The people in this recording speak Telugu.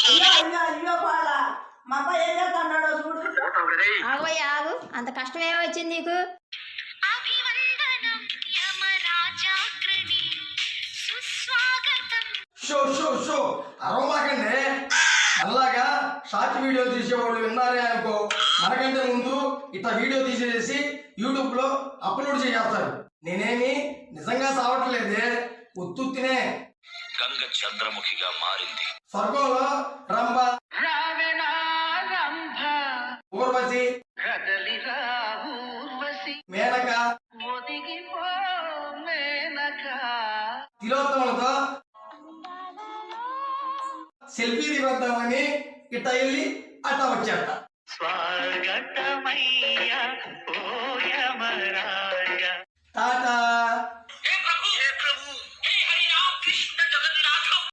అయ్యో అయ్యో అయ్యో పాల మా అబ్బాయి ఏం చేస్తున్నాడో చూడు. ఆగవయ్యా ఆగు, అంత కష్టం ఏమొచ్చింది నీకు? షో షో షో అరవమాకండి. అలాగా షార్ట్ వీడియో తీసేవాళ్ళు విన్నారే అనుకో, మనకంటే ముందు ఇట్లా వీడియో తీసేసి యూట్యూబ్ లో అప్లోడ్ చేస్తారు. నేనేమి నిజంగా సావట్లేదే, ఉత్తుత్తినే. గంగ చంద్రముఖిగా మారింది. స్వర్గంలో రంభ, ఊర్వశి, మేనక, తిలోత్తములతో సెల్ఫీ దిగొద్దామని ఇట్లా వెళ్ళి అట్లా వచ్చేస్తా.